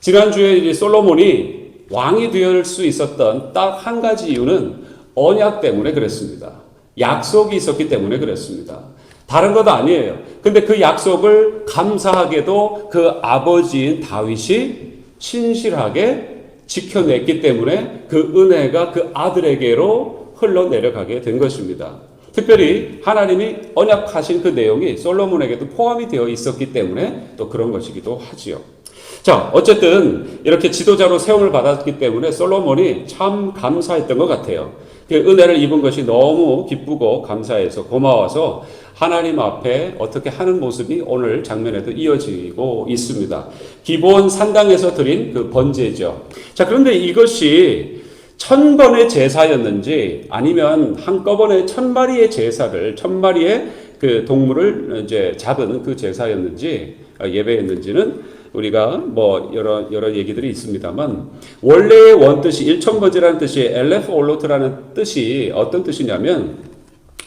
지난주에 이제 솔로몬이 왕이 될 수 있었던 딱 한 가지 이유는 언약 때문에 그랬습니다. 약속이 있었기 때문에 그랬습니다. 다른 것 아니에요. 근데 그 약속을 감사하게도 그 아버지인 다윗이 신실하게 지켜냈기 때문에 그 은혜가 그 아들에게로 흘러내려가게 된 것입니다. 특별히 하나님이 언약하신 그 내용이 솔로몬에게도 포함이 되어 있었기 때문에 또 그런 것이기도 하지요. 자, 어쨌든 이렇게 지도자로 세움을 받았기 때문에 솔로몬이 참 감사했던 것 같아요. 그 은혜를 입은 것이 너무 기쁘고 감사해서 고마워서 하나님 앞에 어떻게 하는 모습이 오늘 장면에도 이어지고 있습니다. 기본 산당에서 드린 그 번제죠. 자, 그런데 이것이 1000번의 제사였는지 아니면 한꺼번에 1000마리의 제사를 1000마리의 그 동물을 이제 잡은 그 제사였는지 예배였는지는 우리가 뭐 여러 얘기들이 있습니다만 원래의 원뜻이 1000번제라는 뜻이 엘레프 올로트라는 뜻이 어떤 뜻이냐면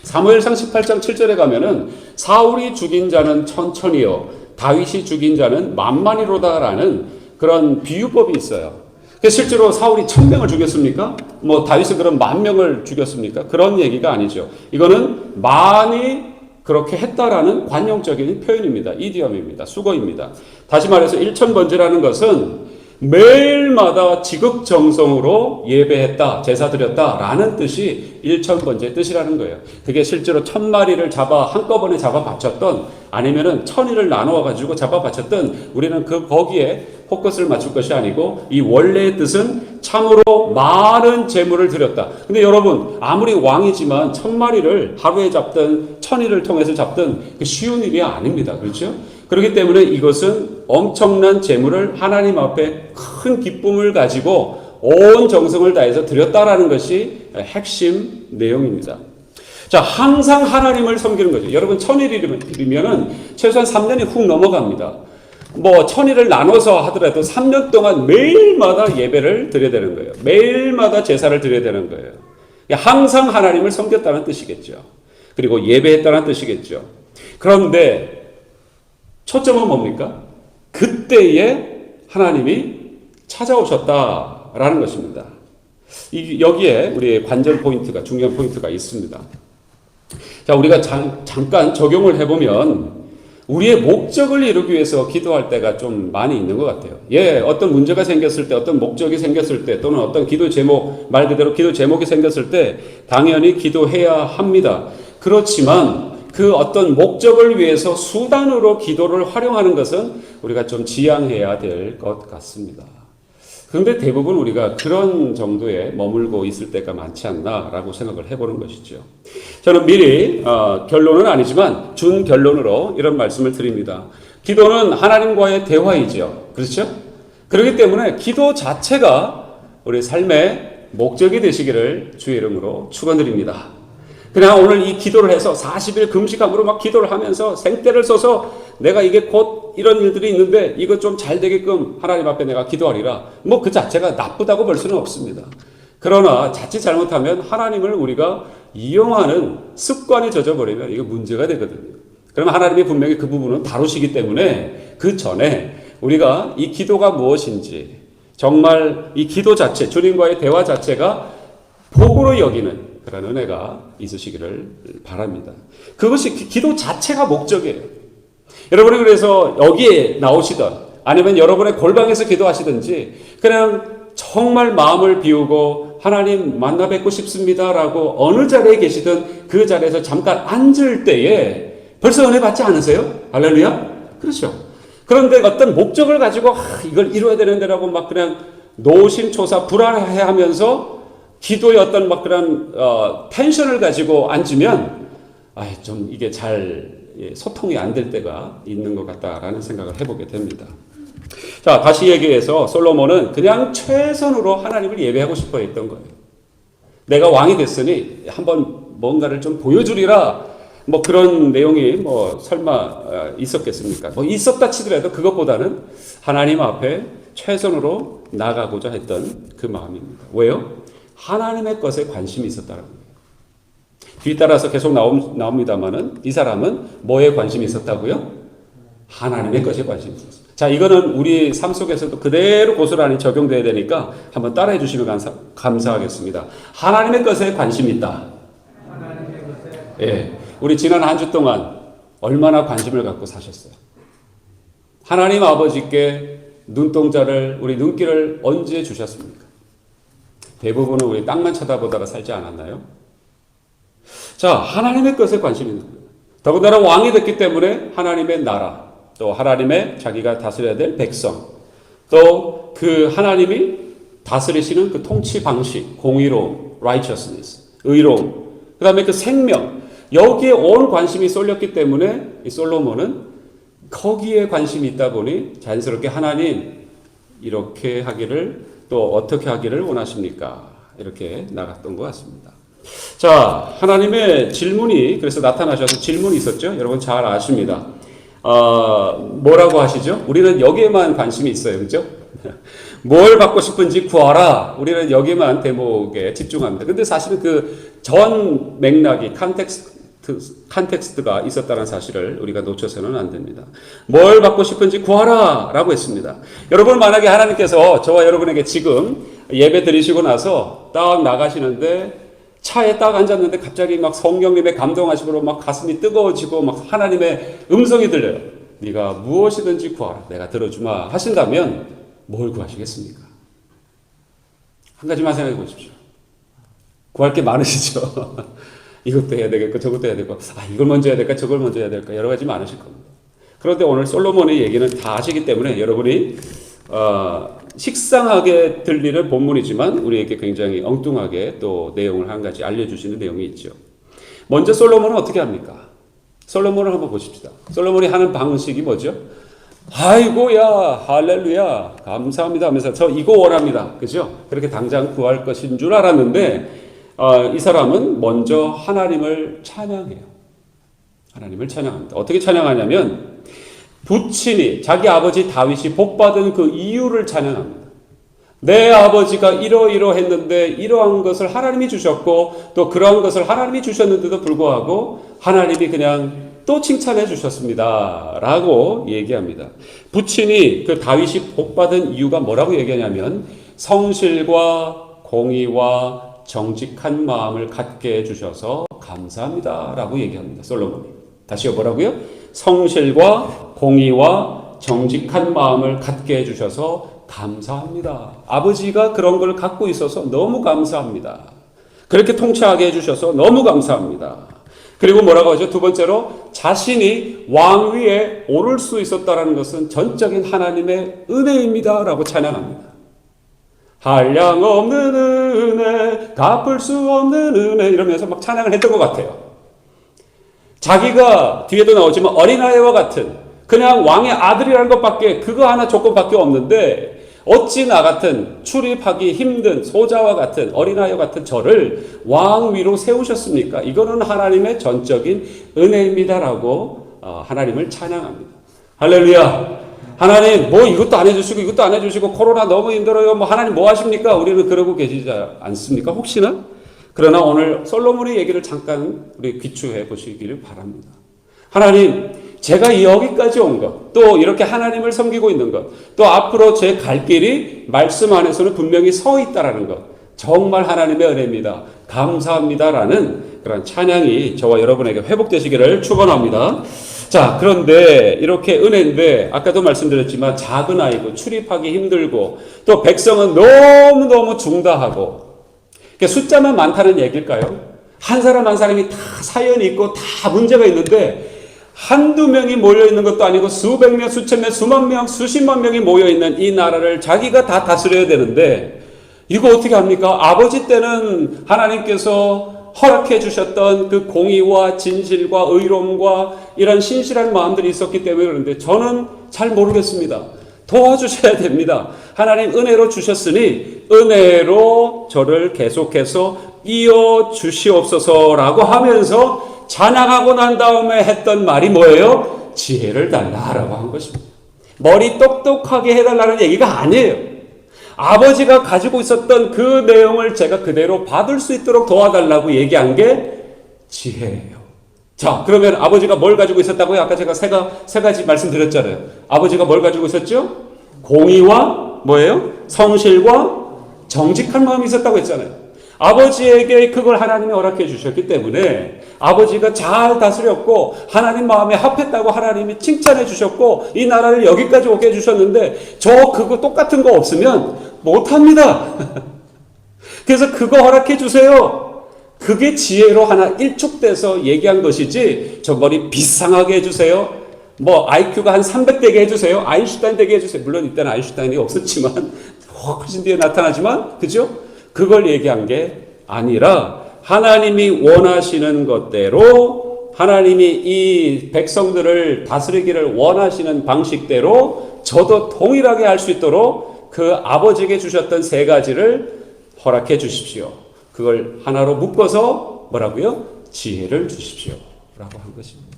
사무엘상 18장 7절에 가면은 사울이 죽인 자는 1000이요 다윗이 죽인 자는 만만이로다라는 그런 비유법이 있어요. 실제로 사울이 1000명을 죽였습니까? 뭐 다윗은 그럼 10,000명을 죽였습니까? 그런 얘기가 아니죠. 이거는 많이 그렇게 했다라는 관용적인 표현입니다. 이디엄입니다. 수거입니다. 다시 말해서 1000번제라는 것은 매일마다 지극정성으로 예배했다, 제사 드렸다라는 뜻이 1000번제 뜻이라는 거예요. 그게 실제로 1000마리를 잡아 한꺼번에 잡아 바쳤던 아니면은 1000일을 나누어 가지고 잡아 바쳤던 우리는 거기에 포커스를 맞출 것이 아니고 이 원래의 뜻은 참으로 많은 재물을 드렸다. 근데 여러분 아무리 왕이지만 1000마리를 하루에 잡든 1000일을 통해서 잡든 그 쉬운 일이 아닙니다. 그렇죠? 그렇기 때문에 이것은 엄청난 재물을 하나님 앞에 큰 기쁨을 가지고 온 정성을 다해서 드렸다라는 것이 핵심 내용입니다. 자, 항상 하나님을 섬기는 거죠. 여러분 1000일이면은 최소한 3년이 훅 넘어갑니다. 뭐 1000일을 나눠서 하더라도 3년 동안 매일마다 예배를 드려야 되는 거예요. 매일마다 제사를 드려야 되는 거예요. 항상 하나님을 섬겼다는 뜻이겠죠. 그리고 예배했다는 뜻이겠죠. 그런데 초점은 뭡니까? 그때에 하나님이 찾아오셨다라는 것입니다. 여기에 우리의 관전 포인트가, 중요한 포인트가 있습니다. 자, 우리가 잠깐 적용을 해보면 우리의 목적을 이루기 위해서 기도할 때가 좀 많이 있는 것 같아요. 예, 어떤 문제가 생겼을 때, 어떤 목적이 생겼을 때, 또는 어떤 기도 제목, 말 그대로 기도 제목이 생겼을 때 당연히 기도해야 합니다. 그렇지만 그 어떤 목적을 위해서 수단으로 기도를 활용하는 것은 우리가 좀 지양해야 될 것 같습니다. 그런데 대부분 우리가 그런 정도에 머물고 있을 때가 많지 않나라고 생각을 해보는 것이죠. 저는 미리 결론은 아니지만 준 결론으로 이런 말씀을 드립니다. 기도는 하나님과의 대화이죠. 그렇죠? 그렇기 때문에 기도 자체가 우리 삶의 목적이 되시기를 주의 이름으로 축원드립니다. 그냥 오늘 이 기도를 해서 40일 금식함으로 막 기도를 하면서 생떼를 써서 내가 이게 곧 이런 일들이 있는데 이거 좀 잘 되게끔 하나님 앞에 내가 기도하리라. 뭐 그 자체가 나쁘다고 볼 수는 없습니다. 그러나 자칫 잘못하면 하나님을 우리가 이용하는 습관이 젖어버리면 이거 문제가 되거든요. 그러면 하나님이 분명히 그 부분은 다루시기 때문에 그 전에 우리가 이 기도가 무엇인지 정말 이 기도 자체, 주님과의 대화 자체가 복으로 여기는 그런 은혜가 있으시기를 바랍니다. 그것이 기도 자체가 목적이에요. 여러분이 그래서 여기에 나오시던 아니면 여러분의 골방에서 기도하시든지 그냥 정말 마음을 비우고 하나님 만나 뵙고 싶습니다라고 어느 자리에 계시든 그 자리에서 잠깐 앉을 때에 벌써 은혜 받지 않으세요? 할렐루야? 그렇죠. 그런데 어떤 목적을 가지고 이걸 이루어야 되는데라고 막 그냥 노심초사 불안해하면서 기도의 어떤 막 그런 텐션을 가지고 앉으면 좀 이게 잘 소통이 안 될 때가 있는 것 같다라는 생각을 해보게 됩니다. 자, 다시 얘기해서 솔로몬은 그냥 최선으로 하나님을 예배하고 싶어 했던 거예요. 내가 왕이 됐으니 한번 뭔가를 좀 보여주리라 뭐 그런 내용이 뭐 설마 있었겠습니까? 뭐 있었다 치더라도 그것보다는 하나님 앞에 최선으로 나가고자 했던 그 마음입니다. 왜요? 하나님의 것에 관심이 있었다는 거예요. 뒤따라서 계속 나옵니다만은 이 사람은 뭐에 관심이 있었다고요? 하나님의 것에 관심이 있었습니다. 자, 이거는 우리 삶 속에서도 그대로 고스란히 적용돼야 되니까 한번 따라해 주시면 감사하겠습니다. 하나님의 것에 관심이 있다. 예, 우리 지난 한 주 동안 얼마나 관심을 갖고 사셨어요? 하나님 아버지께 눈동자를, 우리 눈길을 언제 주셨습니까? 대부분은 우리 땅만 쳐다보다가 살지 않았나요? 자, 하나님의 것에 관심이 있는 거예요. 더군다나 왕이 됐기 때문에 하나님의 나라, 또 하나님의 자기가 다스려야 될 백성, 또 그 하나님이 다스리시는 그 통치 방식, 공의로움, righteousness, 의로움, 그 다음에 그 생명, 여기에 온 관심이 쏠렸기 때문에 이 솔로몬은 거기에 관심이 있다 보니 자연스럽게 하나님 이렇게 하기를, 또 어떻게 하기를 원하십니까? 이렇게 나갔던 것 같습니다. 자, 하나님의 질문이 그래서 나타나셔서 질문이 있었죠. 여러분 잘 아십니다. 뭐라고 하시죠? 우리는 여기에만 관심이 있어요. 그죠? 뭘 받고 싶은지 구하라. 우리는 여기에만 대목에 집중합니다. 근데 사실은 그 전 맥락이 컨텍스트가 있었다는 사실을 우리가 놓쳐서는 안 됩니다. 뭘 받고 싶은지 구하라 라고 했습니다. 여러분 만약에 하나님께서 저와 여러분에게 지금 예배 드리시고 나서 딱 나가시는데 차에 딱 앉았는데 갑자기 막 성령님의 감동하심으로 막 가슴이 뜨거워지고 막 하나님의 음성이 들려요. 네가 무엇이든지 구하라. 내가 들어주마 하신다면 뭘 구하시겠습니까? 한 가지만 생각해 보십시오. 구할 게 많으시죠? 이것도 해야 되겠고 저것도 해야 되고 이걸 먼저 해야 될까 저걸 먼저 해야 될까 여러 가지 많으실 겁니다. 그런데 오늘 솔로몬의 얘기는 다 아시기 때문에 여러분이 식상하게 들리는 본문이지만 우리에게 굉장히 엉뚱하게 또 내용을 한 가지 알려주시는 내용이 있죠. 먼저 솔로몬은 어떻게 합니까? 솔로몬을 한번 보십시다. 솔로몬이 하는 방식이 뭐죠? 아이고야 할렐루야 감사합니다 하면서 저 이거 원합니다. 그죠? 그렇게 당장 구할 것인 줄 알았는데 이 사람은 먼저 하나님을 찬양해요. 하나님을 찬양합니다. 어떻게 찬양하냐면 부친이 자기 아버지 다윗이 복받은 그 이유를 찬양합니다. 내 아버지가 이러이러했는데 이러한 것을 하나님이 주셨고 또 그러한 것을 하나님이 주셨는데도 불구하고 하나님이 그냥 또 칭찬해 주셨습니다 라고 얘기합니다. 부친이 그 다윗이 복받은 이유가 뭐라고 얘기하냐면 성실과 공의와 정직한 마음을 갖게 해주셔서 감사합니다 라고 얘기합니다. 솔로몬이. 다시요 뭐라고요? 성실과 공의와 정직한 마음을 갖게 해주셔서 감사합니다. 아버지가 그런 걸 갖고 있어서 너무 감사합니다. 그렇게 통치하게 해주셔서 너무 감사합니다. 그리고 뭐라고 하죠? 두 번째로 자신이 왕 위에 오를 수 있었다는 것은 전적인 하나님의 은혜입니다 라고 찬양합니다. 한량없는 은혜, 갚을 수 없는 은혜 이러면서 막 찬양을 했던 것 같아요. 자기가 뒤에도 나오지만 어린아이와 같은 그냥 왕의 아들이라는 것밖에 그거 하나 조건밖에 없는데 어찌 나 같은 출입하기 힘든 소자와 같은 어린아이와 같은 저를 왕 위로 세우셨습니까? 이거는 하나님의 전적인 은혜입니다라고 하나님을 찬양합니다. 할렐루야. 하나님 뭐 이것도 안 해주시고 이것도 안 해주시고 코로나 너무 힘들어요. 뭐 하나님 뭐 하십니까? 우리는 그러고 계시지 않습니까? 혹시나? 그러나 오늘 솔로몬의 얘기를 잠깐 우리 귀추해 보시기를 바랍니다. 하나님, 제가 여기까지 온 것, 또 이렇게 하나님을 섬기고 있는 것, 또 앞으로 제 갈 길이 말씀 안에서는 분명히 서 있다라는 것, 정말 하나님의 은혜입니다. 감사합니다라는 그런 찬양이 저와 여러분에게 회복되시기를 축원합니다. 자, 그런데 이렇게 은혜인데 아까도 말씀드렸지만 작은 아이고 출입하기 힘들고 또 백성은 너무너무 중다하고 숫자만 많다는 얘기일까요? 한 사람 한 사람이 다 사연이 있고 다 문제가 있는데 한두 명이 모여있는 것도 아니고 수백 명, 수천 명, 수만 명, 수십만 명이 모여있는 이 나라를 자기가 다 다스려야 되는데 이거 어떻게 합니까? 아버지 때는 하나님께서 허락해 주셨던 그 공의와 진실과 의로움과 이런 신실한 마음들이 있었기 때문에 그런데 저는 잘 모르겠습니다. 도와주셔야 됩니다. 하나님 은혜로 주셨으니 은혜로 저를 계속해서 이어 주시옵소서라고 하면서 찬양하고 난 다음에 했던 말이 뭐예요? 지혜를 달라라고 한 것입니다. 머리 똑똑하게 해달라는 얘기가 아니에요. 아버지가 가지고 있었던 그 내용을 제가 그대로 받을 수 있도록 도와달라고 얘기한 게 지혜예요. 자, 그러면 아버지가 뭘 가지고 있었다고요? 아까 제가 세 가지 말씀드렸잖아요. 아버지가 뭘 가지고 있었죠? 공의와 뭐예요? 성실과 정직한 마음이 있었다고 했잖아요. 아버지에게 그걸 하나님이 허락해 주셨기 때문에 아버지가 잘 다스렸고 하나님 마음에 합했다고 하나님이 칭찬해 주셨고 이 나라를 여기까지 오게 해주셨는데 저 그거 똑같은 거 없으면 못합니다. 그래서 그거 허락해 주세요. 그게 지혜로 하나 일축돼서 얘기한 것이지 저 머리 비상하게 해주세요. 뭐 IQ가 한 300 되게 해주세요. 아인슈타인 되게 해주세요. 물론 이때는 아인슈타인이 없었지만 훨씬 뒤에 나타나지만 그죠? 그걸 얘기한 게 아니라 하나님이 원하시는 것대로 하나님이 이 백성들을 다스리기를 원하시는 방식대로 저도 동일하게 할 수 있도록 그 아버지에게 주셨던 세 가지를 허락해 주십시오. 그걸 하나로 묶어서 뭐라고요? 지혜를 주십시오. 라고 한 것입니다.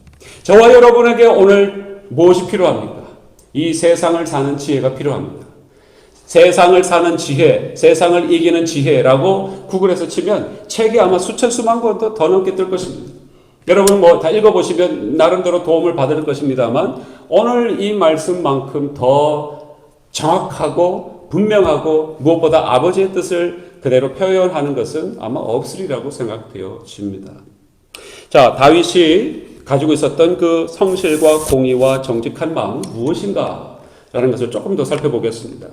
저와 여러분에게 오늘 무엇이 필요합니까? 이 세상을 사는 지혜가 필요합니다. 세상을 사는 지혜, 세상을 이기는 지혜라고 구글에서 치면 책이 아마 수천 수만 권도 더 넘게 뜰 것입니다. 여러분 뭐 다 읽어보시면 나름대로 도움을 받을 것입니다만 오늘 이 말씀만큼 더 정확하고 분명하고 무엇보다 아버지의 뜻을 그대로 표현하는 것은 아마 없으리라고 생각되어집니다. 자, 다윗이 가지고 있었던 그 성실과 공의와 정직한 마음은 무엇인가? 라는 것을 조금 더 살펴보겠습니다.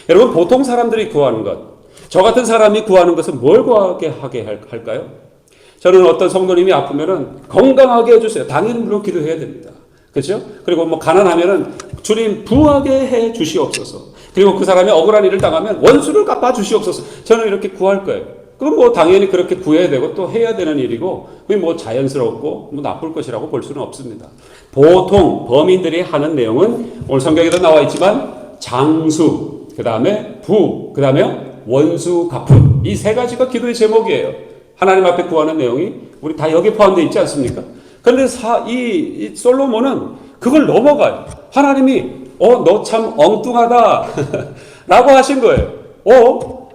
여러분 보통 사람들이 구하는 것, 저 같은 사람이 구하는 것은 뭘 구하게 할까요? 저는 어떤 성도님이 아프면은 건강하게 해주세요. 당연히 물론 기도해야 됩니다. 그렇죠? 그리고 뭐 가난하면은 주님 부하게 해 주시옵소서. 그리고 그 사람이 억울한 일을 당하면 원수를 갚아 주시옵소서. 저는 이렇게 구할 거예요. 그건 뭐 당연히 그렇게 구해야 되고 또 해야 되는 일이고 그게 뭐 자연스럽고 뭐 나쁠 것이라고 볼 수는 없습니다. 보통 범인들이 하는 내용은 오늘 성경에도 나와 있지만 장수, 그 다음에 부, 그 다음에 원수 갚음. 이 세 가지가 기도의 제목이에요. 하나님 앞에 구하는 내용이 우리 다 여기에 포함되어 있지 않습니까? 그런데 이 솔로몬은 그걸 넘어가요. 하나님이 너 참 엉뚱하다 라고 하신 거예요.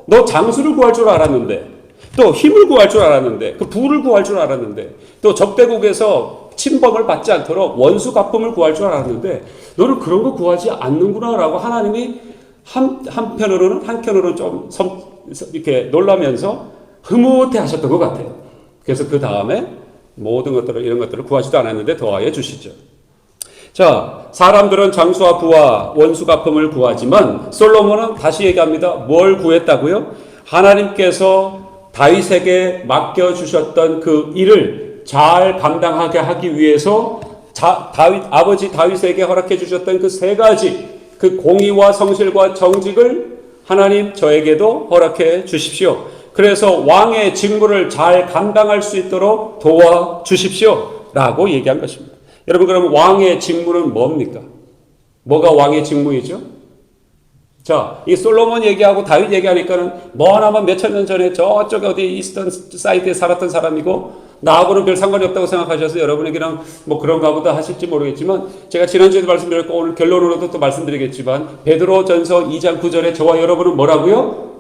너 장수를 구할 줄 알았는데 또 힘을 구할 줄 알았는데 그 부를 구할 줄 알았는데 또 적대국에서 침범을 받지 않도록 원수 갚음을 구할 줄 알았는데 너는 그런 거 구하지 않는구나 라고 하나님이 한편으로는 좀 이렇게 놀라면서 흐뭇해 하셨던 것 같아요. 그래서 그 다음에 모든 것들을 이런 것들을 구하지도 않았는데 더하여 주시죠. 자, 사람들은 장수와 부와 원수 갚음을 구하지만 솔로몬은 다시 얘기합니다. 뭘 구했다고요? 하나님께서 다윗에게 맡겨주셨던 그 일을 잘 감당하게 하기 위해서 아버지 다윗에게 허락해 주셨던 그 세 가지 그 공의와 성실과 정직을 하나님 저에게도 허락해 주십시오. 그래서 왕의 직무를 잘 감당할 수 있도록 도와주십시오. 라고 얘기한 것입니다. 여러분 그러면 왕의 직무는 뭡니까? 뭐가 왕의 직무이죠? 자, 이 솔로몬 얘기하고 다윗 얘기하니까는 머나먼 몇천 년 전에 저쪽에 어디 이스턴 사이드에 살았던 사람이고 나하고는 별 상관이 없다고 생각하셔서 여러분에게는 뭐 그런가 보다 하실지 모르겠지만 제가 지난주에도 말씀드렸고 오늘 결론으로도 또 말씀드리겠지만 베드로전서 2장 9절에 저와 여러분은 뭐라고요?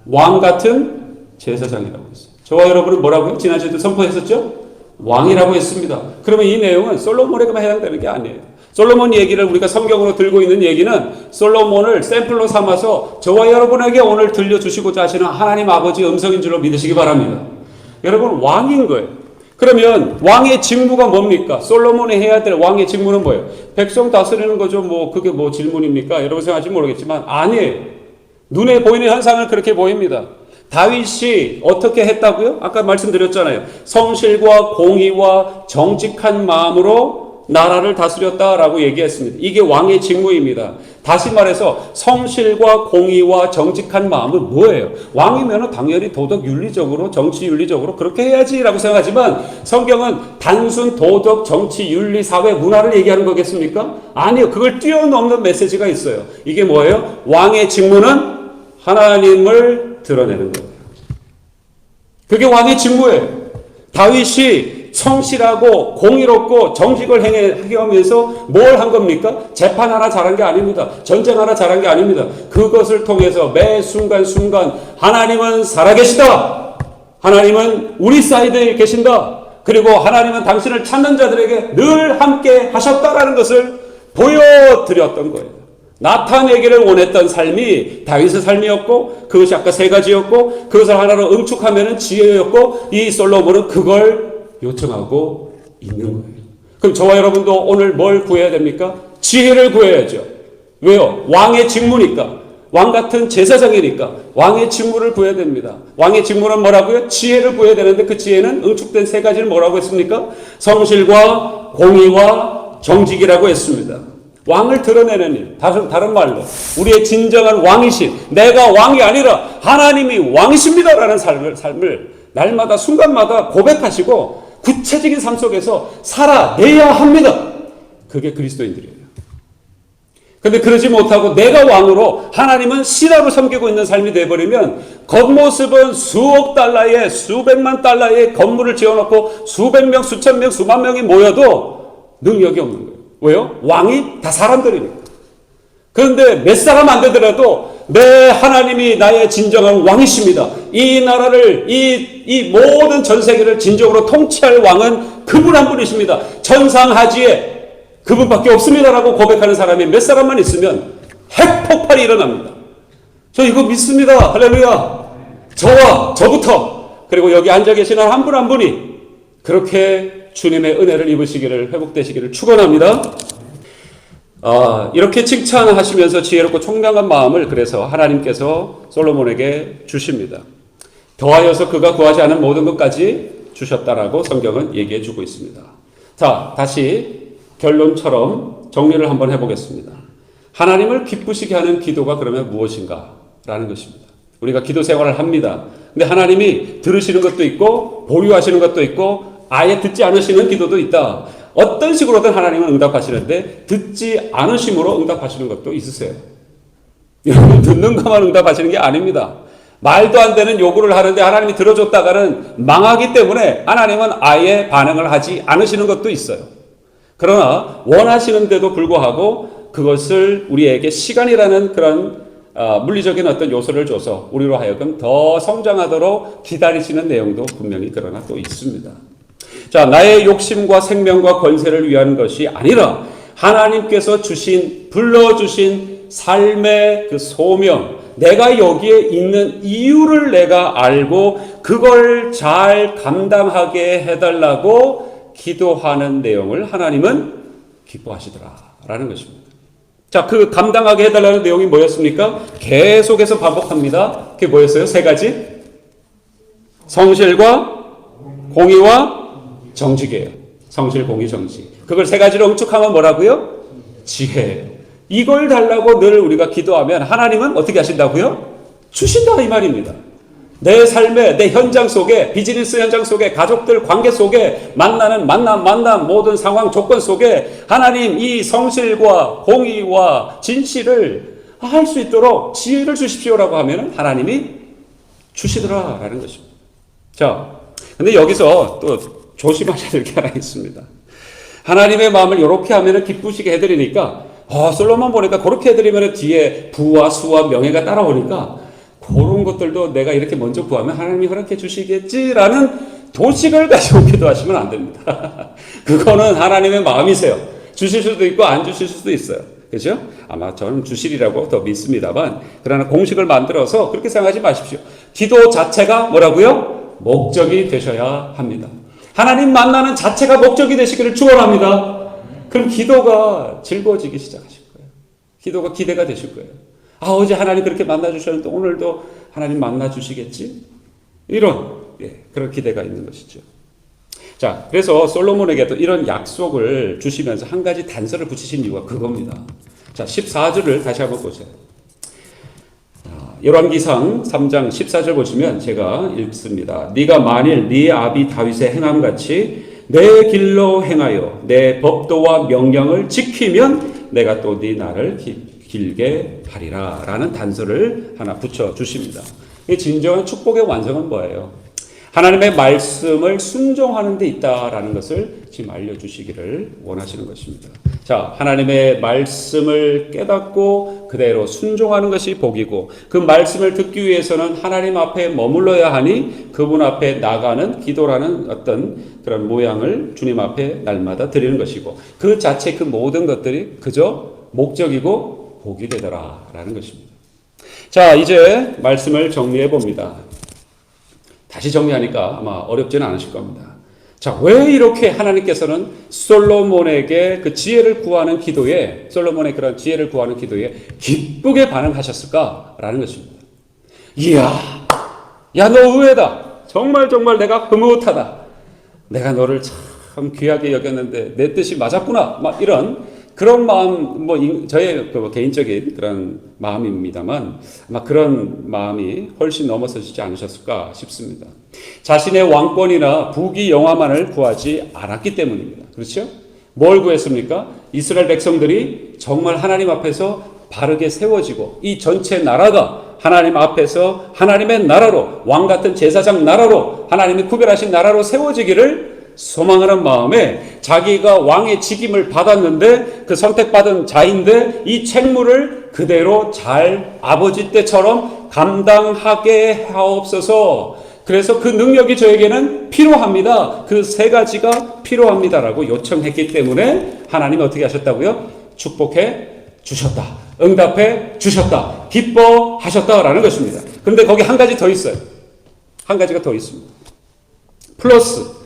왕 같은 제사장이라고 했어요. 저와 여러분은 뭐라고요? 지난주에도 선포했었죠? 왕이라고 했습니다. 그러면 이 내용은 솔로몬에게만 해당되는 게 아니에요. 솔로몬 얘기를 우리가 성경으로 들고 있는 얘기는 솔로몬을 샘플로 삼아서 저와 여러분에게 오늘 들려주시고자 하시는 하나님 아버지의 음성인 줄로 믿으시기 바랍니다. 여러분 왕인 거예요. 그러면 왕의 직무가 뭡니까? 솔로몬이 해야 될 왕의 직무는 뭐예요? 백성 다스리는 거죠. 뭐 그게 뭐 질문입니까? 여러분 생각할지 모르겠지만 아니에요. 눈에 보이는 현상은 그렇게 보입니다. 다윗이 어떻게 했다고요? 아까 말씀드렸잖아요. 성실과 공의와 정직한 마음으로 나라를 다스렸다라고 얘기했습니다. 이게 왕의 직무입니다. 다시 말해서 성실과 공의와 정직한 마음은 뭐예요? 왕이면 당연히 도덕 윤리적으로 정치 윤리적으로 그렇게 해야지라고 생각하지만 성경은 단순 도덕 정치 윤리 사회 문화를 얘기하는 거겠습니까? 아니요. 그걸 뛰어넘는 메시지가 있어요. 이게 뭐예요? 왕의 직무는 하나님을 드러내는 거예요. 그게 왕의 직무예요. 다윗이 성실하고 공의롭고 정직을 행하면서 뭘 한 겁니까? 재판 하나 잘한 게 아닙니다. 전쟁 하나 잘한 게 아닙니다. 그것을 통해서 매 순간순간 하나님은 살아계시다. 하나님은 우리 사이드에 계신다. 그리고 하나님은 당신을 찾는 자들에게 늘 함께 하셨다라는 것을 보여드렸던 거예요. 나타내기를 원했던 삶이 다윗의 삶이었고, 그것이 아까 세 가지였고, 그것을 하나로 응축하면 지혜였고, 이 솔로몬은 그걸 요청하고 있는 거예요. 그럼 저와 여러분도 오늘 뭘 구해야 됩니까? 지혜를 구해야죠. 왜요? 왕의 직무니까. 왕 같은 제사장이니까 왕의 직무를 구해야 됩니다. 왕의 직무는 뭐라고요? 지혜를 구해야 되는데 그 지혜는 응축된 세 가지를 뭐라고 했습니까? 성실과 공의와 정직이라고 했습니다. 왕을 드러내는 일, 다른 말로 우리의 진정한 왕이신, 내가 왕이 아니라 하나님이 왕이십니다라는 삶을 날마다 순간마다 고백하시고 구체적인 삶 속에서 살아내야 합니다. 그게 그리스도인들이에요. 근데 그러지 못하고 내가 왕으로 하나님은 신하로 섬기고 있는 삶이 되어버리면 겉모습은 수억 달러에 수백만 달러의 건물을 지어놓고 수백 명, 수천 명, 수만 명이 모여도 능력이 없는 거예요. 왜요? 왕이 다 사람들이니까. 그런데 몇 사람 안 되더라도 내 하나님이 나의 진정한 왕이십니다. 이 나라를, 이 모든 전 세계를 진정으로 통치할 왕은 그분 한 분이십니다. 천상하지에 그분밖에 없습니다라고 고백하는 사람이 몇 사람만 있으면 핵폭발이 일어납니다. 저 이거 믿습니다. 할렐루야. 저와 저부터, 그리고 여기 앉아 계시는 한 분 한 분이 그렇게 주님의 은혜를 입으시기를, 회복되시기를 축원합니다. 이렇게 칭찬하시면서 지혜롭고 총명한 마음을 그래서 하나님께서 솔로몬에게 주십니다. 더하여서 그가 구하지 않은 모든 것까지 주셨다라고 성경은 얘기해 주고 있습니다. 자, 다시 결론처럼 정리를 한번 해보겠습니다. 하나님을 기쁘시게 하는 기도가 그러면 무엇인가? 라는 것입니다. 우리가 기도 생활을 합니다. 근데 하나님이 들으시는 것도 있고, 보류하시는 것도 있고, 아예 듣지 않으시는 기도도 있다. 어떤 식으로든 하나님은 응답하시는데, 듣지 않으심으로 응답하시는 것도 있으세요. 여러분, 듣는 것만 응답하시는 게 아닙니다. 말도 안 되는 요구를 하는데 하나님이 들어줬다가는 망하기 때문에 하나님은 아예 반응을 하지 않으시는 것도 있어요. 그러나 원하시는데도 불구하고 그것을 우리에게 시간이라는 그런 물리적인 어떤 요소를 줘서 우리로 하여금 더 성장하도록 기다리시는 내용도 분명히 그러나 또 있습니다. 자, 나의 욕심과 생명과 권세를 위한 것이 아니라 하나님께서 불러주신 삶의 그 소명, 내가 여기에 있는 이유를 내가 알고 그걸 잘 감당하게 해달라고 기도하는 내용을 하나님은 기뻐하시더라라는 것입니다. 자, 그 감당하게 해달라는 내용이 뭐였습니까? 계속해서 반복합니다. 그게 뭐였어요? 세 가지? 성실과 공의와 정직이에요. 성실, 공의, 정직. 그걸 세 가지로 응축하면 뭐라고요? 지혜예요. 이걸 달라고 늘 우리가 기도하면 하나님은 어떻게 하신다고요? 주신다 이 말입니다. 내 삶의, 내 현장 속에, 비즈니스 현장 속에, 가족들 관계 속에, 만나는 만남, 모든 상황, 조건 속에 하나님 이 성실과 공의와 진실을 할 수 있도록 지혜를 주십시오라고 하면 하나님이 주시더라라는 것입니다. 자, 근데 여기서 또 조심하셔야 될 게 하나 있습니다. 하나님의 마음을 이렇게 하면 기쁘시게 해드리니까, 솔로몬 보니까 그렇게 해드리면 뒤에 부와 수와 명예가 따라오니까 그런 것들도 내가 이렇게 먼저 구하면 하나님이 허락해 주시겠지라는 도식을 가지고 기도하시면 안 됩니다. 그거는 하나님의 마음이세요. 주실 수도 있고 안 주실 수도 있어요. 그렇죠? 아마 저는 주시리라고 더 믿습니다만, 그러나 공식을 만들어서 그렇게 생각하지 마십시오. 기도 자체가 뭐라고요? 목적이 되셔야 합니다. 하나님 만나는 자체가 목적이 되시기를 축원합니다. 그럼 기도가 즐거워지기 시작하실 거예요. 기도가 기대가 되실 거예요. 어제 하나님 그렇게 만나주셨는데 오늘도 하나님 만나주시겠지? 이런, 그런 기대가 있는 것이죠. 자, 그래서 솔로몬에게도 이런 약속을 주시면서 한 가지 단서를 붙이신 이유가 그겁니다. 자, 14절을 다시 한번 보세요. 열왕기상 3장 14절 보시면 제가 읽습니다. 네가 만일 네 아비 다윗의 행함같이 내 길로 행하여 내 법도와 명령을 지키면 내가 또 네 날을 길게 하리라 라는 단서를 하나 붙여주십니다. 진정한 축복의 완성은 뭐예요? 하나님의 말씀을 순종하는 데 있다라는 것을 지금 알려주시기를 원하시는 것입니다. 자, 하나님의 말씀을 깨닫고 그대로 순종하는 것이 복이고, 그 말씀을 듣기 위해서는 하나님 앞에 머물러야 하니 그분 앞에 나가는 기도라는 어떤 그런 모양을 주님 앞에 날마다 드리는 것이고, 그 자체 그 모든 것들이 그저 목적이고 복이 되더라라는 것입니다. 자, 이제 말씀을 정리해 봅니다. 다시 정리하니까 아마 어렵지는 않으실 겁니다. 자, 왜 이렇게 하나님께서는 솔로몬에게 그 지혜를 구하는 기도에, 솔로몬의 그런 지혜를 구하는 기도에 기쁘게 반응하셨을까라는 것입니다. 이야, 야, 너 의외다. 정말 내가 흐뭇하다. 내가 너를 참 귀하게 여겼는데 내 뜻이 맞았구나. 막 이런 그런 마음, 저의 개인적인 그런 마음입니다만, 아마 그런 마음이 훨씬 넘어서지 않으셨을까 싶습니다. 자신의 왕권이나 부귀 영화만을 구하지 않았기 때문입니다. 그렇죠? 뭘 구했습니까? 이스라엘 백성들이 정말 하나님 앞에서 바르게 세워지고, 이 전체 나라가 하나님 앞에서 하나님의 나라로, 왕 같은 제사장 나라로, 하나님이 구별하신 나라로 세워지기를 소망하는 마음에, 자기가 왕의 직임을 받았는데 그 선택받은 자인데 이 책무를 그대로 잘 아버지 때처럼 감당하게 하옵소서. 그래서 그 능력이 저에게는 필요합니다. 그 세 가지가 필요합니다라고 요청했기 때문에 하나님이 어떻게 하셨다고요? 축복해 주셨다. 응답해 주셨다. 기뻐하셨다라는 것입니다. 그런데 거기 한 가지 더 있어요. 한 가지가 더 있습니다. 플러스,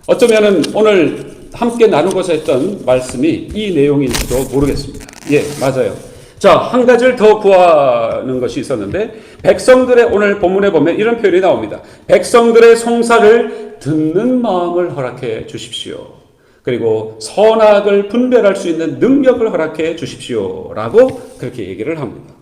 어쩌면은 오늘 함께 나누고자 했던 말씀이 이 내용일지도 모르겠습니다. 예, 맞아요. 자, 한 가지를 더 구하는 것이 있었는데, 백성들의, 오늘 본문에 보면 이런 표현이 나옵니다. 백성들의 송사를 듣는 마음을 허락해 주십시오. 그리고 선악을 분별할 수 있는 능력을 허락해 주십시오. 라고 그렇게 얘기를 합니다.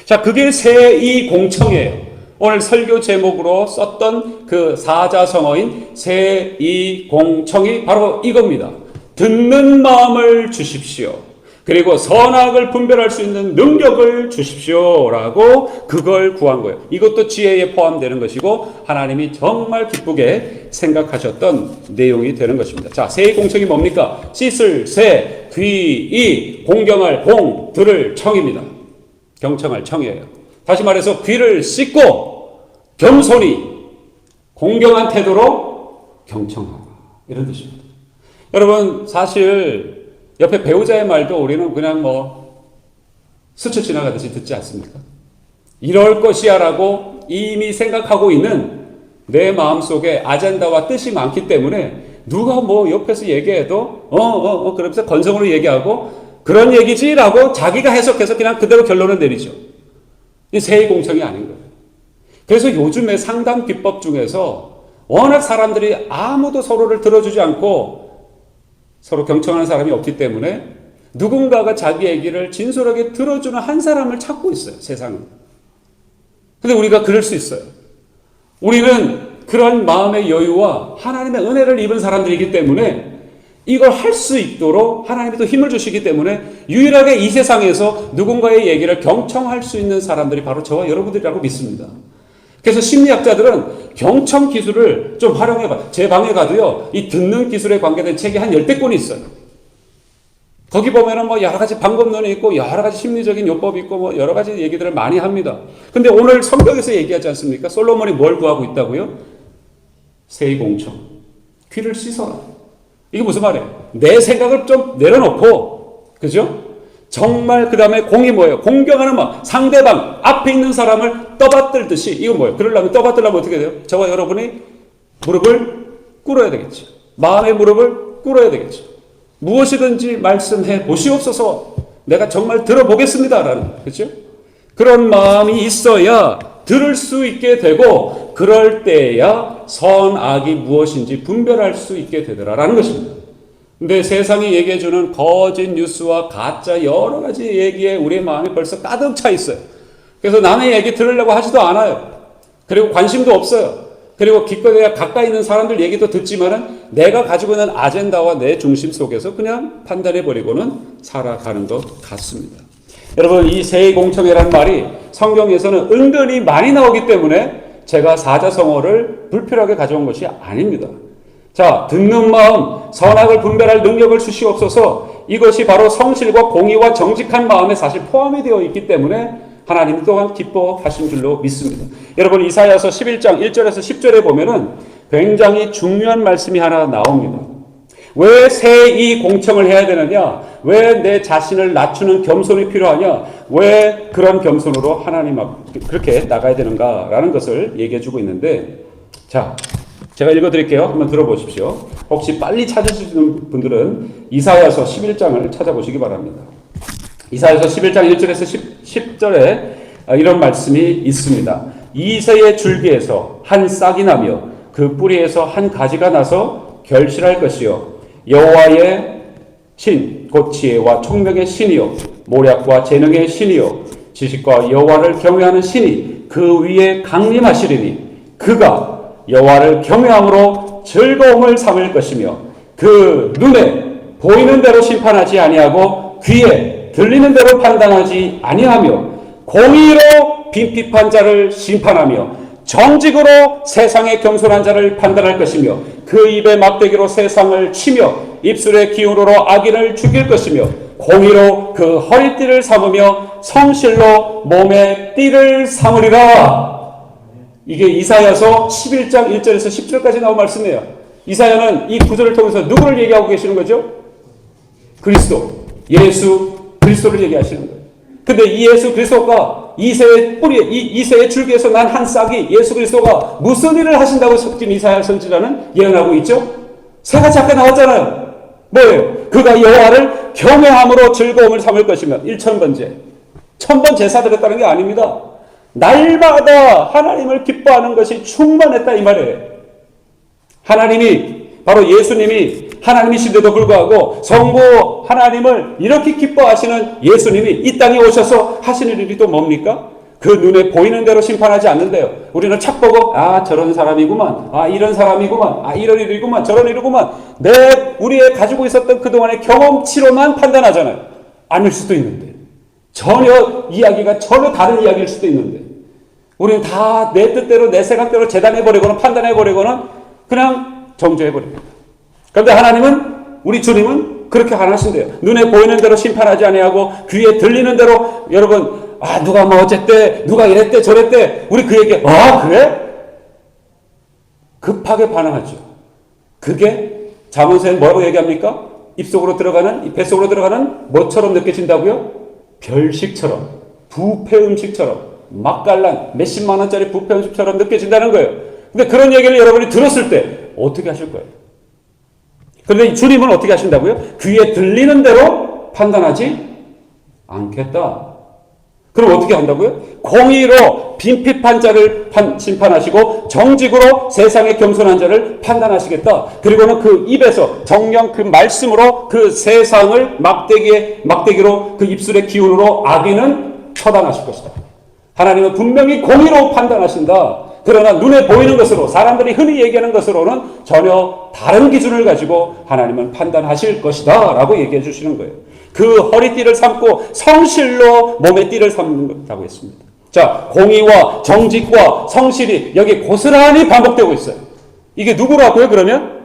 자, 그게 세-이-공청이에요. 오늘 설교 제목으로 썼던 그 사자성어인 세-이-공청이 바로 이겁니다. 듣는 마음을 주십시오. 그리고 선악을 분별할 수 있는 능력을 주십시오. 라고 그걸 구한 거예요. 이것도 지혜에 포함되는 것이고 하나님이 정말 기쁘게 생각하셨던 내용이 되는 것입니다. 자, 세-이-공청이 뭡니까? 씻을 세, 귀-이, 공경할 공, 들을 청입니다. 경청할 청이에요. 다시 말해서 귀를 씻고 겸손히 공경한 태도로 경청하라, 이런 뜻입니다. 여러분, 사실 옆에 배우자의 말도 우리는 그냥 스쳐 지나가듯이 듣지 않습니까? 이럴 것이야 라고 이미 생각하고 있는 내 마음속에 아젠다와 뜻이 많기 때문에 누가 옆에서 얘기해도 그러면서 건성으로 얘기하고 그런 얘기지 라고 자기가 해석해서 그냥 그대로 결론을 내리죠. 이 세-이-공청이 아닌 거예요. 그래서 요즘에 상담 기법 중에서 워낙 사람들이 아무도 서로를 들어주지 않고 서로 경청하는 사람이 없기 때문에 누군가가 자기 얘기를 진솔하게 들어주는 한 사람을 찾고 있어요, 세상은. 근데 우리가 그럴 수 있어요. 우리는 그런 마음의 여유와 하나님의 은혜를 입은 사람들이기 때문에 이걸 할 수 있도록 하나님이 또 힘을 주시기 때문에 유일하게 이 세상에서 누군가의 얘기를 경청할 수 있는 사람들이 바로 저와 여러분들이라고 믿습니다. 그래서 심리학자들은 경청 기술을 좀 활용해봐. 제 방에 가도요, 이 듣는 기술에 관계된 책이 한 10대 권이 있어요. 거기 보면은 여러 가지 방법론이 있고, 여러 가지 심리적인 요법이 있고, 여러 가지 얘기들을 많이 합니다. 근데 오늘 성경에서 얘기하지 않습니까? 솔로몬이 뭘 구하고 있다고요? 세-이-공청. 귀를 씻어라. 이게 무슨 말이에요? 내 생각을 좀 내려놓고, 그죠? 정말 그 다음에 공이 뭐예요? 공경하는 마음. 상대방, 앞에 있는 사람을 떠받들듯이, 이건 뭐예요? 떠받들려면 어떻게 돼요? 저와 여러분이 무릎을 꿇어야 되겠죠. 마음의 무릎을 꿇어야 되겠죠. 무엇이든지 말씀해 보시옵소서. 내가 정말 들어보겠습니다. 라는, 그죠? 그런 마음이 있어야 들을 수 있게 되고, 그럴 때야 선악이 무엇인지 분별할 수 있게 되더라라는 것입니다. 근데 세상이 얘기해주는 거짓 뉴스와 가짜 여러 가지 얘기에 우리의 마음이 벌써 가득 차 있어요. 그래서 남의 얘기 들으려고 하지도 않아요. 그리고 관심도 없어요. 그리고 기껏해야 가까이 있는 사람들 얘기도 듣지만은 내가 가지고 있는 아젠다와 내 중심 속에서 그냥 판단해버리고는 살아가는 것 같습니다. 여러분, 이 세-이-공청이라는 말이 성경에서는 은근히 많이 나오기 때문에 제가 사자성어를 불필요하게 가져온 것이 아닙니다. 자, 듣는 마음, 선악을 분별할 능력을 주시옵소서. 이것이 바로 성실과 공의와 정직한 마음에 사실 포함이 되어 있기 때문에 하나님 또한 기뻐하신 줄로 믿습니다. 여러분, 이사야서 11장 1절에서 10절에 보면은 굉장히 중요한 말씀이 하나 나옵니다. 왜 새 이 공청을 해야 되느냐? 왜 내 자신을 낮추는 겸손이 필요하냐? 왜 그런 겸손으로 하나님 앞 그렇게 나가야 되는가라는 것을 얘기해 주고 있는데, 자, 제가 읽어드릴게요. 한번 들어보십시오. 혹시 빨리 찾으시는 분들은 이사야서 11장을 찾아보시기 바랍니다. 이사야서 11장 1절에서 10절에 이런 말씀이 있습니다. 이새의 줄기에서 한 싹이 나며 그 뿌리에서 한 가지가 나서 결실할 것이요 여호와의 신 곧 지혜와 총명의 신이요 모략과 재능의 신이요 지식과 여호와를 경외하는 신이 그 위에 강림하시리니 그가 여호와를 경외함으로 즐거움을 삼을 것이며 그 눈에 보이는 대로 심판하지 아니하고 귀에 들리는 대로 판단하지 아니하며 공의로 빈핍한 자를 심판하며 정직으로 세상의 겸손한 자를 판단할 것이며 그 입의 막대기로 세상을 치며 입술의 기운으로 악인을 죽일 것이며 공의로 그 허리띠를 삼으며 성실로 몸의 띠를 삼으리라. 이게 이사야서 11장 1절에서 10절까지 나온 말씀이에요. 이사야는 이 구절을 통해서 누구를 얘기하고 계시는 거죠? 그리스도, 예수 그리스도를 얘기하시는 거예요. 근데 이 예수 그리스도가 이새의 뿌리, 이새의 줄기에서 난 한 싹이 예수 그리스도가 무슨 일을 하신다고 지금 이사야 선지자는 예언하고 있죠? 세 가지 아까 나왔잖아요. 뭐예요? 그가 여호와를 경외함으로 즐거움을 삼을 것이며 1000번째. 1000번 제사 드렸다는 게 아닙니다. 날마다 하나님을 기뻐하는 것이 충만했다 이 말이에요. 하나님이 바로 예수님이 하나님이신데도 불구하고 성부 하나님을 이렇게 기뻐하시는 예수님이 이 땅에 오셔서 하시는 일이 또 뭡니까? 그 눈에 보이는 대로 심판하지 않는데요. 우리는 착 보고 아 저런 사람이구만, 아 이런 사람이구만, 아 이런 일이구만, 저런 일이구만, 우리의 가지고 있었던 그동안의 경험치로만 판단하잖아요. 아닐 수도 있는데 전혀 이야기가 전혀 다른 이야기일 수도 있는데 우리는 다 내 뜻대로 내 생각대로 재단해버리거나 판단해버리거나 그냥 정죄해버립니다. 그런데 하나님은 우리 주님은 그렇게 안 하신대요. 눈에 보이는 대로 심판하지 아니하고 귀에 들리는 대로 여러분 아 누가 뭐 어쨌대 누가 이랬대 저랬대 우리 그 얘기 아 그래? 급하게 반응하죠. 그게 잠언서에 뭐라고 얘기합니까? 입속으로 들어가는 뱃속으로 들어가는 뭐처럼 느껴진다고요? 별식처럼 부패 음식처럼 맛깔난 몇십만 원짜리 부패 음식처럼 느껴진다는 거예요. 근데 그런 얘기를 여러분이 들었을 때 어떻게 하실 거예요? 그런데 주님은 어떻게 하신다고요? 귀에 들리는 대로 판단하지 않겠다. 그럼 어떻게 한다고요? 공의로 빈핍한 자를 심판하시고 정직으로 세상의 겸손한 자를 판단하시겠다. 그리고는 그 입에서 정령 그 말씀으로 그 세상을 막대기로 그 입술의 기운으로 악인은 처단하실 것이다. 하나님은 분명히 공의로 판단하신다. 그러나 눈에 보이는 것으로 사람들이 흔히 얘기하는 것으로는 전혀 다른 기준을 가지고 하나님은 판단하실 것이다 라고 얘기해 주시는 거예요. 그 허리띠를 삼고 성실로 몸의 띠를 삼는다고 했습니다. 자, 공의와 정직과 성실이 여기 고스란히 반복되고 있어요. 이게 누구라고요 그러면?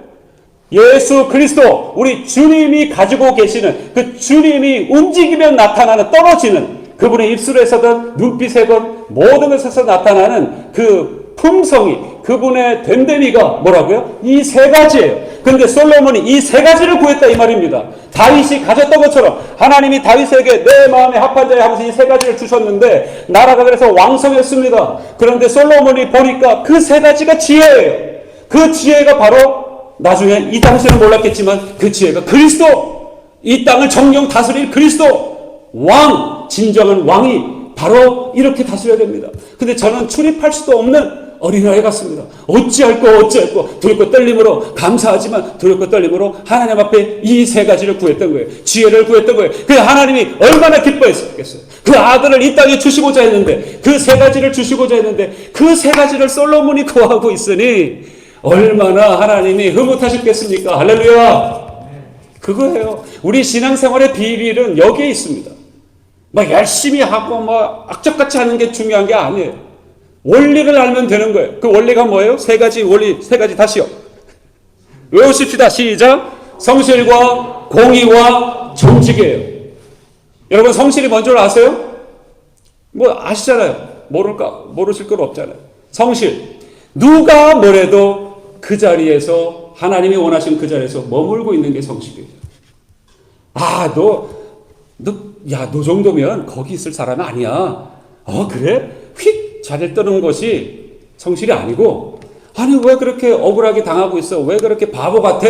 예수 그리스도 우리 주님이 가지고 계시는 그 주님이 움직이면 나타나는 떨어지는 그분의 입술에서든 눈빛에든 모든 것에서 나타나는 그 품성이 그분의 됨됨이가 뭐라고요? 이 세 가지예요. 그런데 솔로몬이 이 세 가지를 구했다 이 말입니다. 다윗이 가졌던 것처럼 하나님이 다윗에게 내 마음에 합한 자에 하면서 이 세 가지를 주셨는데 나라가 그래서 왕성했습니다. 그런데 솔로몬이 보니까 그 세 가지가 지혜예요. 그 지혜가 바로 나중에 이 당시에는 몰랐겠지만 그 지혜가 그리스도, 이 땅을 정령 다스릴 그리스도, 왕, 진정한 왕이 바로 이렇게 다스려야 됩니다. 근데 저는 출입할 수도 없는 어린아이 같습니다. 어찌할 거 두렵고 떨림으로 감사하지만 두렵고 떨림으로 하나님 앞에 이 세 가지를 구했던 거예요. 지혜를 구했던 거예요. 그 하나님이 얼마나 기뻐했겠어요. 그 아들을 이 땅에 주시고자 했는데 그 세 가지를 주시고자 했는데 그 세 가지를 솔로몬이 구하고 있으니 얼마나 하나님이 흐뭇하셨겠습니까? 할렐루야. 그거예요. 우리 신앙생활의 비밀은 여기에 있습니다. 막 열심히 하고 뭐 악적같이 하는 게 중요한 게 아니에요. 원리를 알면 되는 거예요. 그 원리가 뭐예요? 세 가지 원리, 세 가지 다시요. 외우십시다. 시작. 성실과 공의와 정직이에요. 여러분 성실이 뭔 줄 아세요? 뭐 아시잖아요. 모르실 건 없잖아요. 성실. 누가 뭐래도 그 자리에서 하나님이 원하신 그 자리에서 머물고 있는 게 성실이에요. 아, 너 정도면 거기 있을 사람이 아니야. 그래? 휙 자리를 떠는 것이 성실이 아니고, 아니 왜 그렇게 억울하게 당하고 있어? 왜 그렇게 바보 같아?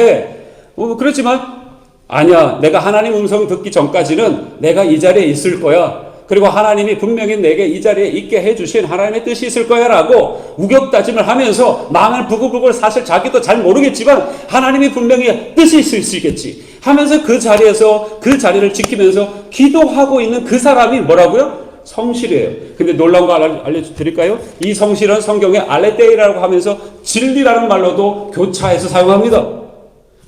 그렇지만 아니야. 내가 하나님 음성 듣기 전까지는 내가 이 자리에 있을 거야. 그리고 하나님이 분명히 내게 이 자리에 있게 해주신 하나님의 뜻이 있을 거야 라고 우격다짐을 하면서 마음을 부글부글, 사실 자기도 잘 모르겠지만 하나님이 분명히 뜻이 있을 수 있겠지 하면서 그 자리에서 그 자리를 지키면서 기도하고 있는 그 사람이 뭐라고요? 성실이에요. 근데 놀라운 거 알려드릴까요? 이 성실은 성경에 알레데이라고 하면서 진리라는 말로도 교차해서 사용합니다.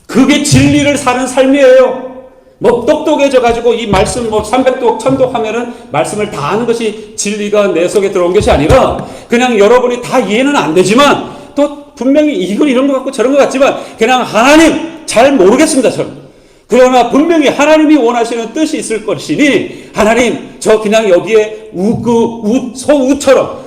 그게 진리를 사는 삶이에요. 뭐 똑똑해져가지고 이 말씀 300독, 1000독 하면은 말씀을 다 아는 것이 진리가 내 속에 들어온 것이 아니라 그냥 여러분이 다 이해는 안 되지만 또 분명히 이건 이런 것 같고 저런 것 같지만 그냥 하나님 잘 모르겠습니다, 저는. 그러나 분명히 하나님이 원하시는 뜻이 있을 것이니 하나님 저 그냥 여기에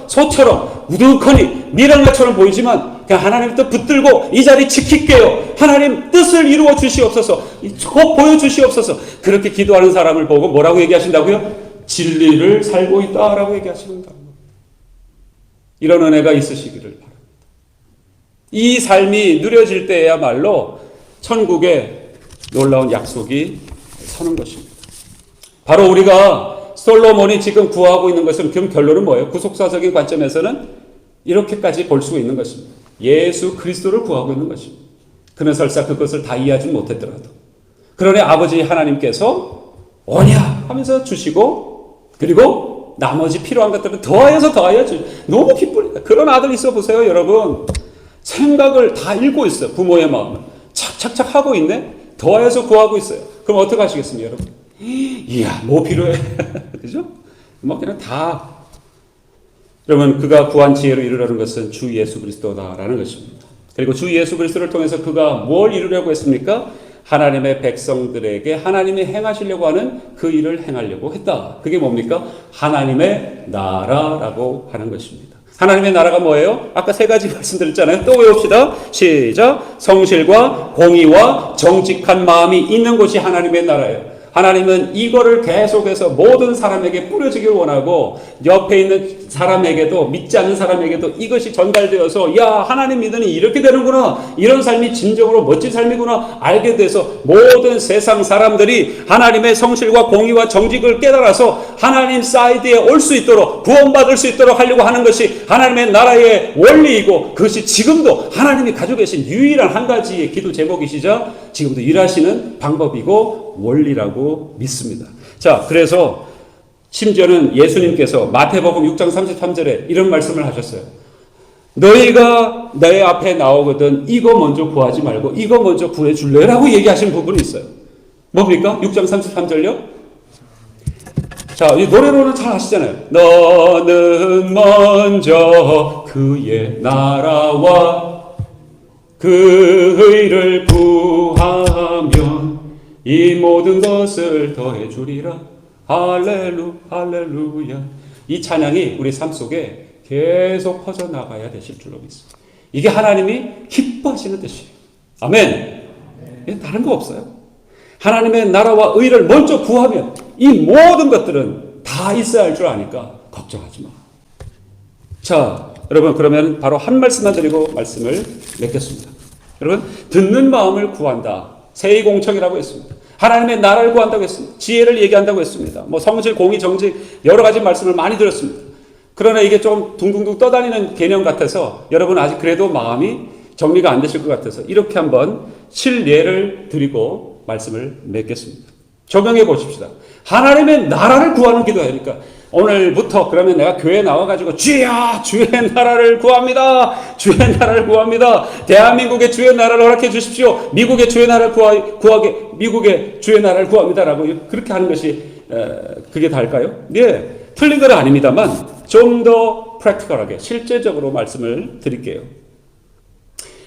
소처럼 우두커니 미련가처럼 보이지만 그냥 하나님 뜻 붙들고 이 자리 지킬게요. 하나님 뜻을 이루어 주시옵소서. 꼭 보여주시옵소서. 그렇게 기도하는 사람을 보고 뭐라고 얘기하신다고요? 진리를 살고 있다라고 얘기하십니다. 이런 은혜가 있으시기를 바랍니다. 이 삶이 누려질 때야말로 천국의 놀라운 약속이 서는 것입니다. 바로 우리가 솔로몬이 지금 구하고 있는 것은 그 결론은 뭐예요? 구속사적인 관점에서는 이렇게까지 볼 수 있는 것입니다. 예수 그리스도를 구하고 있는 것입니다. 그는 설사 그것을 다 이해하지 못했더라도 그러니 아버지 하나님께서 오냐 하면서 주시고 그리고 나머지 필요한 것들은 더하여 주시고 너무 기쁩니다. 그런 아들 있어 보세요, 여러분. 생각을 다 읽고 있어요. 부모의 마음을 착착착 하고 있네. 더해서 구하고 있어요. 그럼 어떻게 하시겠습니까, 여러분? 이야, 뭐 필요해? 그죠? 뭐 그냥 다. 여러분, 그가 구한 지혜로 이루려는 것은 주 예수 그리스도다라는 것입니다. 그리고 주 예수 그리스도를 통해서 그가 뭘 이루려고 했습니까? 하나님의 백성들에게 하나님이 행하시려고 하는 그 일을 행하려고 했다. 그게 뭡니까? 하나님의 나라라고 하는 것입니다. 하나님의 나라가 뭐예요? 아까 세 가지 말씀드렸잖아요. 또 외웁시다. 시작. 성실과 공의와 정직한 마음이 있는 곳이 하나님의 나라예요. 하나님은 이거를 계속해서 모든 사람에게 뿌려지길 원하고 옆에 있는 사람에게도 믿지 않는 사람에게도 이것이 전달되어서 야 하나님 믿으니 이렇게 되는구나. 이런 삶이 진정으로 멋진 삶이구나. 알게 돼서 모든 세상 사람들이 하나님의 성실과 공의와 정직을 깨달아서 하나님 사이드에 올 수 있도록 구원받을 수 있도록 하려고 하는 것이 하나님의 나라의 원리이고 그것이 지금도 하나님이 가지고 계신 유일한 한 가지의 기도 제목이시자 지금도 일하시는 방법이고 원리라고 믿습니다. 자, 그래서 심지어는 예수님께서 마태복음 6장 33절에 이런 말씀을 하셨어요. 너희가 내 앞에 나오거든 이거 먼저 구하지 말고 이거 먼저 구해 줄래? 라고 얘기하신 부분이 있어요. 뭡니까? 6장 33절요? 자, 이 노래로는 잘 아시잖아요. 너는 먼저 그의 나라와 그 의를 구하면 이 모든 것을 더해 주리라. 할렐루야. 이 찬양이 우리 삶 속에 계속 퍼져나가야 되실 줄로 믿습니다. 이게 하나님이 기뻐하시는 뜻이에요. 아멘. 다른 거 없어요. 하나님의 나라와 의를 먼저 구하면 이 모든 것들은 다 있어야 할 줄 아니까 걱정하지 마. 자, 여러분 그러면 바로 한 말씀만 드리고 말씀을 맺겠습니다. 여러분 듣는 마음을 구한다. 세의공청이라고 했습니다. 하나님의 나라를 구한다고 했습니다. 지혜를 얘기한다고 했습니다. 뭐 성실, 공의, 정직 여러 가지 말씀을 많이 드렸습니다. 그러나 이게 좀 둥둥둥 떠다니는 개념 같아서 여러분 아직 그래도 마음이 정리가 안 되실 것 같아서 이렇게 한번 실례를 드리고 말씀을 맺겠습니다. 적용해 보십시다. 하나님의 나라를 구하는 기도하니까 오늘부터 그러면 내가 교회에 나와가지고 주여 주의 나라를 구합니다. 주의 나라를 구합니다. 대한민국의 주의 나라를 허락해 주십시오. 미국의 주의 나라를 구하게 미국의 주의 나라를 구합니다라고 그렇게 하는 것이 그게 다일까요? 네, 틀린 건 아닙니다만 좀 더 프랙티컬하게 실제적으로 말씀을 드릴게요.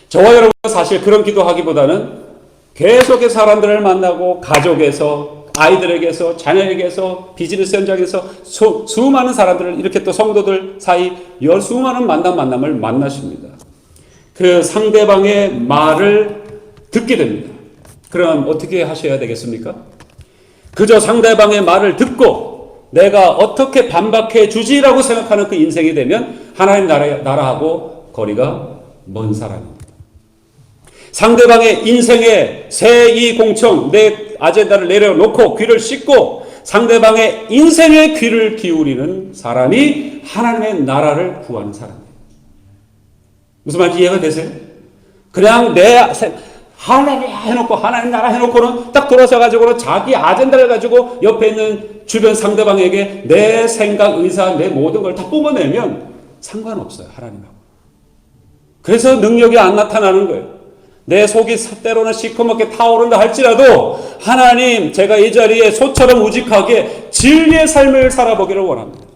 저와 여러분 사실 그런 기도하기보다는 계속해서 사람들을 만나고 가족에서 아이들에게서 자녀에게서 비즈니스 현장에서 수많은 사람들을 이렇게 또 성도들 사이 수많은 만남을 만나십니다. 그 상대방의 말을 듣게 됩니다. 그럼 어떻게 하셔야 되겠습니까? 그저 상대방의 말을 듣고 내가 어떻게 반박해 주지라고 생각하는 그 인생이 되면 하나님 나라하고 거리가 먼 사람입니다. 상대방의 인생에 새-이-공청 내 아젠다를 내려놓고 귀를 씻고 상대방의 인생에 귀를 기울이는 사람이 하나님의 나라를 구하는 사람이에요. 무슨 말인지 이해가 되세요? 그냥 하나님 해놓고 하나님 나라 해놓고는 딱 돌아서 가지고는 자기 아젠다를 가지고 옆에 있는 주변 상대방에게 내 생각, 의사, 내 모든 걸 다 뿜어내면 상관없어요. 하나님하고. 그래서 능력이 안 나타나는 거예요. 내 속이 때로는 시커멓게 타오른다 할지라도 하나님 제가 이 자리에 소처럼 우직하게 진리의 삶을 살아보기를 원합니다.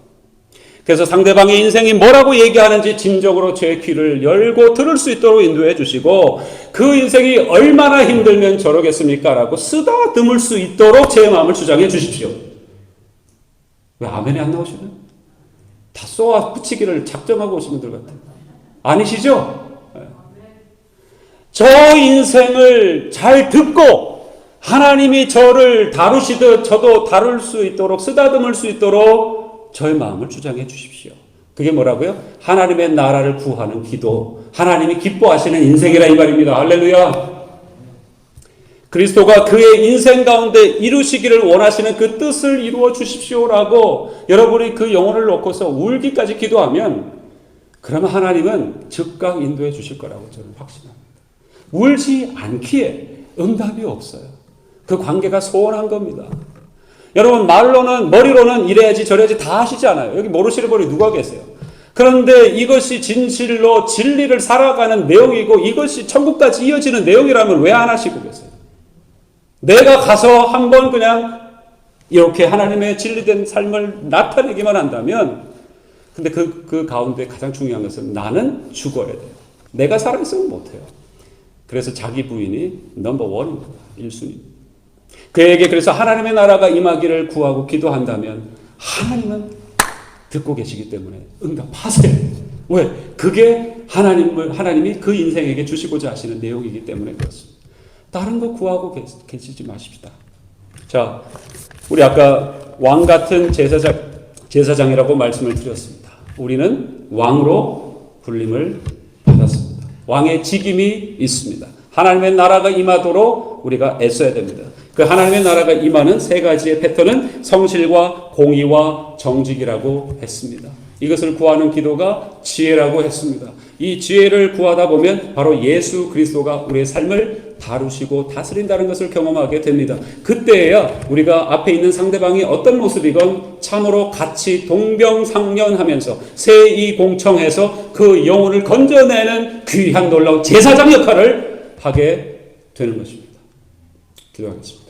그래서 상대방의 인생이 뭐라고 얘기하는지 진정으로 제 귀를 열고 들을 수 있도록 인도해 주시고 그 인생이 얼마나 힘들면 저러겠습니까? 라고 쓰다듬을 수 있도록 제 마음을 주장해 주십시오. 왜 아멘이 안 나오시나요? 다 쏘아 붙이기를 작정하고 오신 분들 같아요. 아니시죠? 저 인생을 잘 듣고 하나님이 저를 다루시듯 저도 다룰 수 있도록 쓰다듬을 수 있도록 저의 마음을 주장해 주십시오. 그게 뭐라고요? 하나님의 나라를 구하는 기도, 하나님이 기뻐하시는 인생이라 이 말입니다. 할렐루야. 그리스도가 그의 인생 가운데 이루시기를 원하시는 그 뜻을 이루어 주십시오라고 여러분이 그 영혼을 놓고서 울기까지 기도하면 그러면 하나님은 즉각 인도해 주실 거라고 저는 확신합니다. 울지 않기에 응답이 없어요. 그 관계가 소원한 겁니다. 여러분 말로는 머리로는 이래야지 저래야지 다 하시지 않아요. 여기 모르시는 분이 누가 계세요? 그런데 이것이 진실로 진리를 살아가는 내용이고 이것이 천국까지 이어지는 내용이라면 왜 안 하시고 계세요? 내가 가서 한번 그냥 이렇게 하나님의 진리된 삶을 나타내기만 한다면 근데 그 가운데 가장 중요한 것은 나는 죽어야 돼요. 내가 살아있으면 못해요. 그래서 자기 부인이 넘버 원입니다. 1순위. 그에게 그래서 하나님의 나라가 임하기를 구하고 기도한다면 하나님은 듣고 계시기 때문에 응답하세요. 왜? 그게 하나님이 그 인생에게 주시고자 하시는 내용이기 때문에 그렇습니다. 다른 거 구하고 계시지 마십시다. 자, 우리 아까 왕 같은 제사장이라고 말씀을 드렸습니다. 우리는 왕으로 불림을 받았습니다. 왕의 직임이 있습니다. 하나님의 나라가 임하도록 우리가 애써야 됩니다. 그 하나님의 나라가 임하는 세 가지의 패턴은 성실과 공의와 정직이라고 했습니다. 이것을 구하는 기도가 지혜라고 했습니다. 이 지혜를 구하다 보면 바로 예수 그리스도가 우리의 삶을 다루시고 다스린다는 것을 경험하게 됩니다. 그때야 우리가 앞에 있는 상대방이 어떤 모습이건 참으로 같이 동병상련하면서 새-이-공청해서 그 영혼을 건져내는 귀한 놀라운 제사장 역할을 하게 되는 것입니다. 기도하겠습니다.